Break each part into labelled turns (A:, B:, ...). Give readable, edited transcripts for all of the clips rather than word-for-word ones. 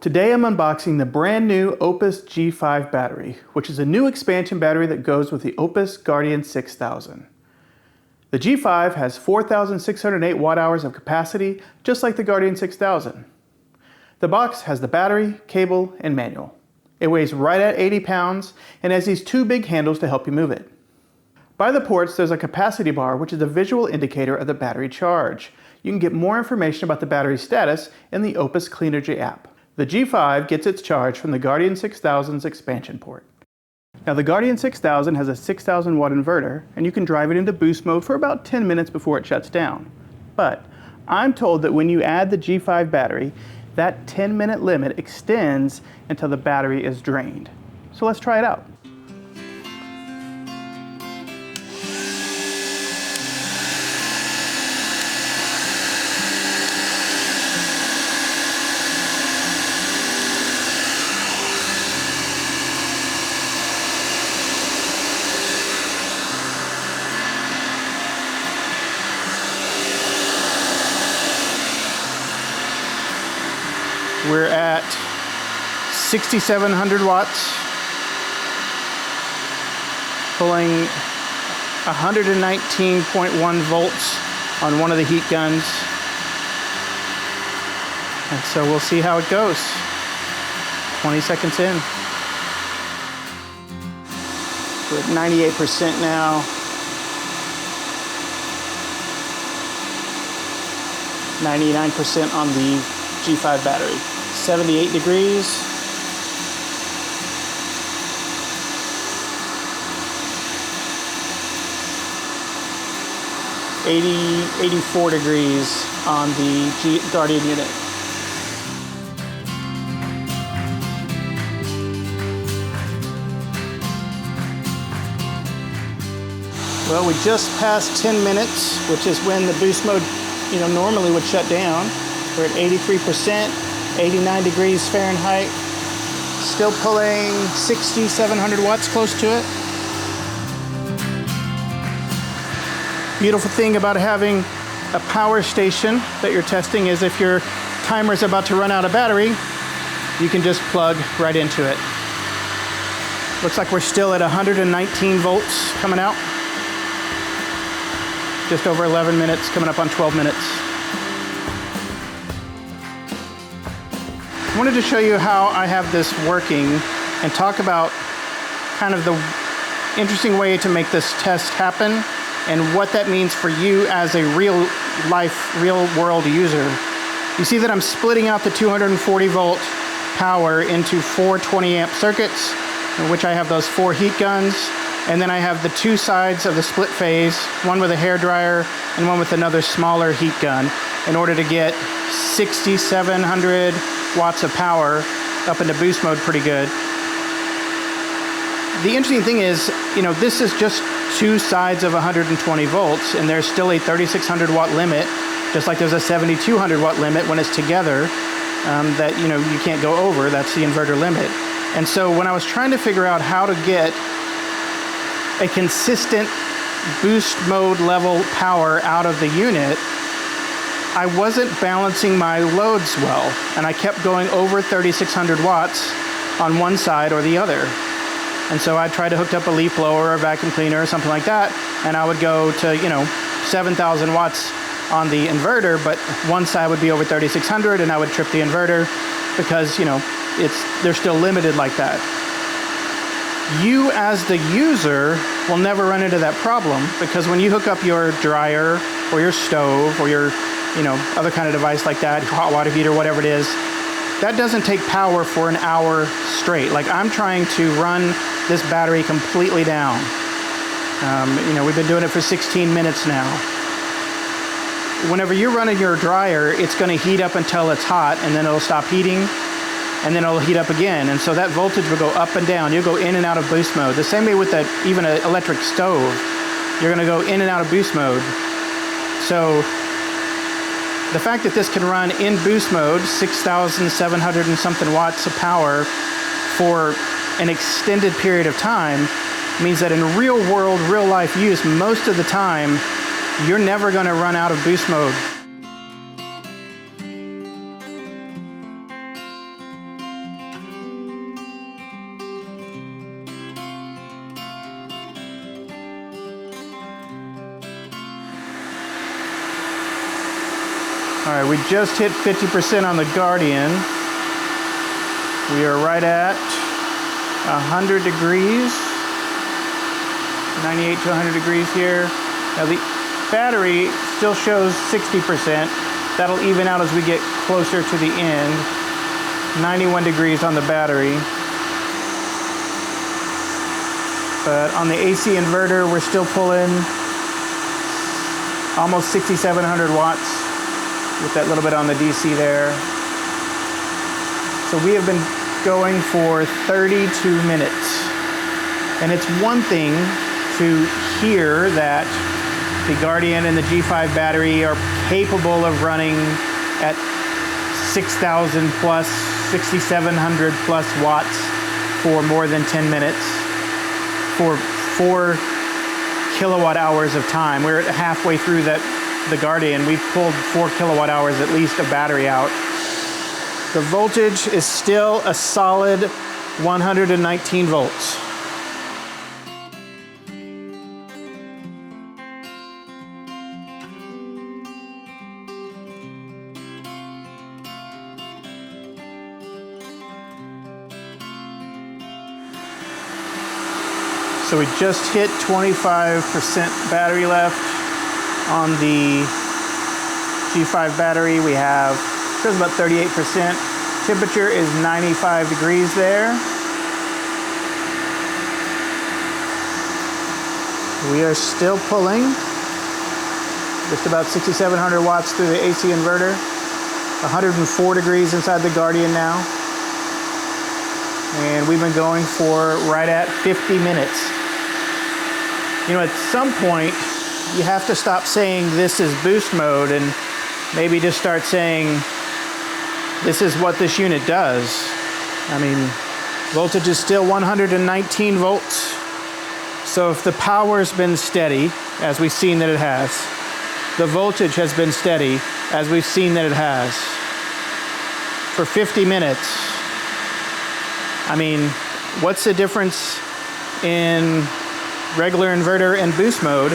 A: Today I'm unboxing the brand new OUPES G5 battery, which is a new expansion battery that goes with the OUPES Guardian 6000. The G5 has 4,608 watt-hours of capacity, just like the Guardian 6000. The box has the battery, cable, and manual. It weighs right at 80 pounds and has these two big handles to help you move it. By the ports, there's a capacity bar, which is a visual indicator of the battery charge. You can get more information about the battery status in the OUPES Cleanergy app. The G5 gets its charge from the Guardian 6000's expansion port. Now the Guardian 6000 has a 6,000 watt inverter, and you can drive it into boost mode for about 10 minutes before it shuts down. But I'm told that when you add the G5 battery, that 10-minute limit extends until the battery is drained. So let's try it out. We're at 6,700 watts, pulling 119.1 volts on one of the heat guns. And so we'll see how it goes. 20 seconds in. We're at 98% now. 99% on the G5 battery. 78 degrees. -- 84 degrees on the Guardian unit. Well, we just passed 10 minutes, which is when the boost mode, normally would shut down. We're at 83%, 89 degrees Fahrenheit, still pulling 6,700 watts, close to it. Beautiful thing about having a power station that you're testing is if your timer is about to run out of battery, you can just plug right into it. Looks like we're still at 119 volts coming out. Just over 11 minutes, coming up on 12 minutes. I wanted to show you how I have this working and talk about kind of the interesting way to make this test happen and what that means for you as a real world user. You see that I'm splitting out the 240 volt power into 4 20 amp circuits, in which I have those 4 heat guns, and then I have the 2 sides of the split phase, one with a hairdryer and one with another smaller heat gun, in order to get 6,700 watts of power up into boost mode pretty good. The interesting thing is, this is just 2 sides of 120 volts, and there's still a 3,600 watt limit, just like there's a 7,200 watt limit when it's together, that you can't go over. That's the inverter limit. And so when I was trying to figure out how to get a consistent boost mode level power out of the unit, I wasn't balancing my loads well, and I kept going over 3,600 watts on one side or the other. And so I tried to hook up a leaf blower or a vacuum cleaner or something like that, and I would go to 7,000 watts on the inverter, but one side would be over 3,600, and I would trip the inverter because they're still limited like that. You as the user will never run into that problem, because when you hook up your dryer or your stove or your other kind of device like that, hot water heater, whatever it is, that doesn't take power for an hour straight. Like, I'm trying to run this battery completely down. We've been doing it for 16 minutes now. Whenever you're running your dryer, it's going to heat up until it's hot, and then it'll stop heating, and then it'll heat up again. And so that voltage will go up and down. You'll go in and out of boost mode. The same way with even an electric stove. You're going to go in and out of boost mode. So the fact that this can run in boost mode, 6,700 and something watts of power for an extended period of time, means that in real world, real life use, most of the time, you're never going to run out of boost mode. All right, we just hit 50% on the Guardian. We are right at 100 degrees, 98 to 100 degrees here. Now the battery still shows 60%. That'll even out as we get closer to the end. 91 degrees on the battery. But on the AC inverter, we're still pulling almost 6,700 watts with that little bit on the DC there. So we have been going for 32 minutes. And it's one thing to hear that the Guardian and the G5 battery are capable of running at 6,000 plus, 6,700 plus watts for more than 10 minutes for 4 kilowatt hours of time. We're halfway through the Guardian. We've pulled 4 kilowatt hours at least of battery out. The voltage is still a solid 119 volts. So we just hit 25% battery left on the G5 battery. We have, shows about 38%. Temperature is 95 degrees there. We are still pulling just about 6,700 watts through the AC inverter. 104 degrees inside the Guardian now. And we've been going for right at 50 minutes. You know, at some point, you have to stop saying this is boost mode and maybe just start saying this is what this unit does. I mean, voltage is still 119 volts. So if the power's been steady, as we've seen that it has, the voltage has been steady, as we've seen that it has, for 50 minutes. I mean, what's the difference in regular inverter and boost mode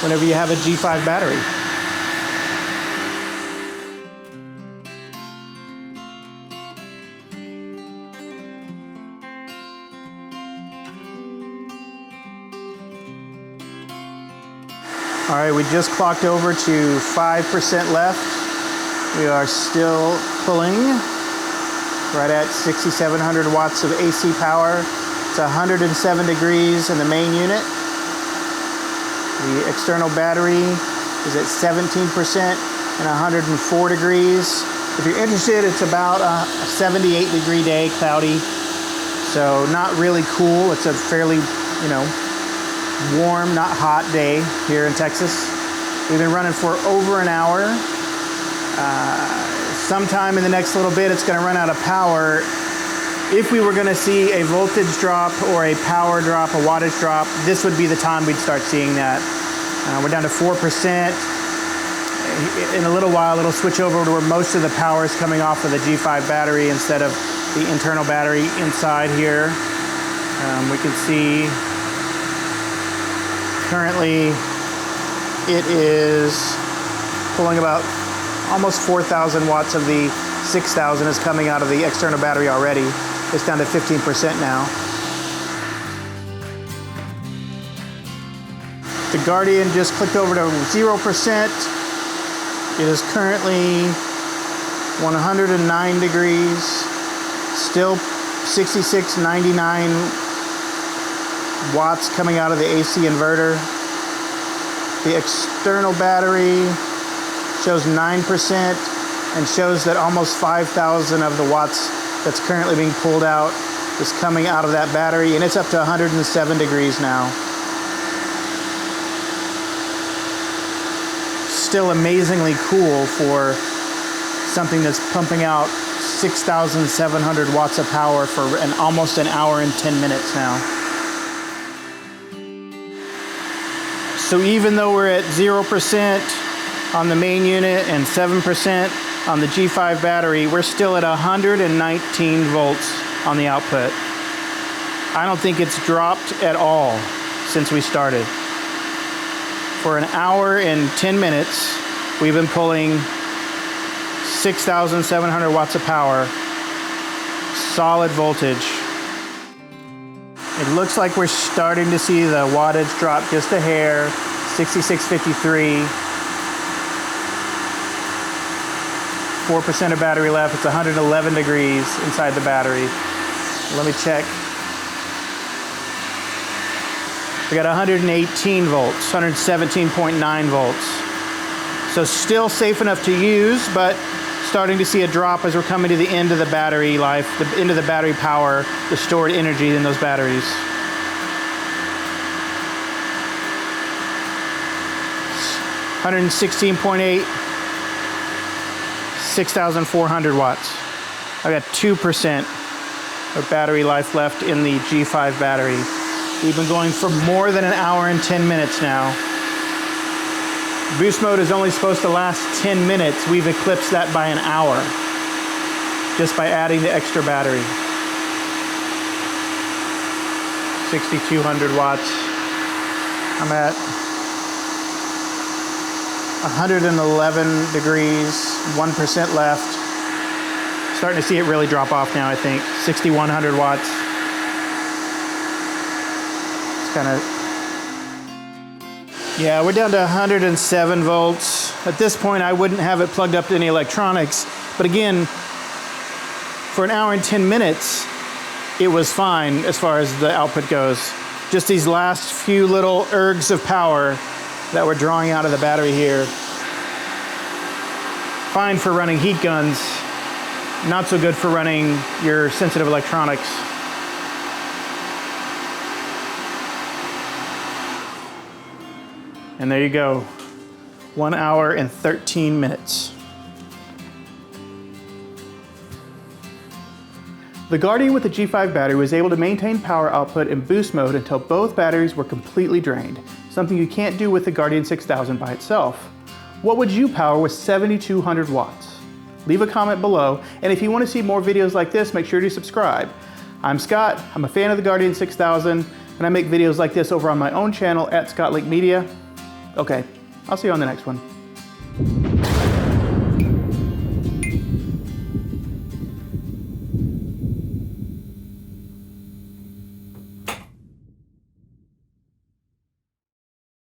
A: whenever you have a G5 battery? All right, we just clocked over to 5% left. We are still pulling right at 6,700 watts of AC power. It's 107 degrees in the main unit. The external battery is at 17% and 104 degrees. If you're interested, it's about a 78 degree day, cloudy. So not really cool. It's a fairly, warm, not hot day here in Texas. We've been running for over an hour. Sometime in the next little bit, it's gonna run out of power. If we were gonna see a voltage drop or a power drop, a wattage drop, this would be the time we'd start seeing that. We're down to 4%. In a little while, it'll switch over to where most of the power is coming off of the G5 battery instead of the internal battery inside here. We can see currently it is pulling about almost 4,000 watts of the 6,000 is coming out of the external battery already. It's down to 15% now. The Guardian just clicked over to 0%. It is currently 109 degrees, still 6699 watts coming out of the AC inverter. The external battery shows 9% and shows that almost 5,000 of the watts that's currently being pulled out is coming out of that battery, and it's up to 107 degrees now. Still amazingly cool for something that's pumping out 6,700 watts of power for almost an hour and 10 minutes now. So even though we're at 0% on the main unit and 7% on the G5 battery, we're still at 119 volts on the output. I don't think it's dropped at all since we started. For an hour and 10 minutes, we've been pulling 6,700 watts of power, solid voltage. It looks like we're starting to see the wattage drop just a hair, 6653. 4% of battery left. It's 111 degrees inside the battery. Let me check. We got 118 volts, 117.9 volts. So still safe enough to use, but starting to see a drop as we're coming to the end of the battery life, the end of the battery power, the stored energy in those batteries. 116.8, 6,400 watts. I've got 2% of battery life left in the G5 battery. We've been going for more than an hour and 10 minutes now. Boost mode is only supposed to last 10 minutes. We've eclipsed that by an hour just by adding the extra battery. 6,200 watts. I'm at 111 degrees, 1% left. Starting to see it really drop off now, I think. 6,100 watts. It's kind of, yeah, we're down to 107 volts. At this point, I wouldn't have it plugged up to any electronics. But again, for an hour and 10 minutes, it was fine as far as the output goes. Just these last few little ergs of power that we're drawing out of the battery here. Fine for running heat guns, not so good for running your sensitive electronics. And there you go, 1 hour and 13 minutes. The Guardian with the G5 battery was able to maintain power output in boost mode until both batteries were completely drained, something you can't do with the Guardian 6000 by itself. What would you power with 7,200 watts? Leave a comment below, and if you want to see more videos like this, make sure to subscribe. I'm Scott, I'm a fan of the Guardian 6000, and I make videos like this over on my own channel at ScottLink Media. Okay, I'll see you on the next one.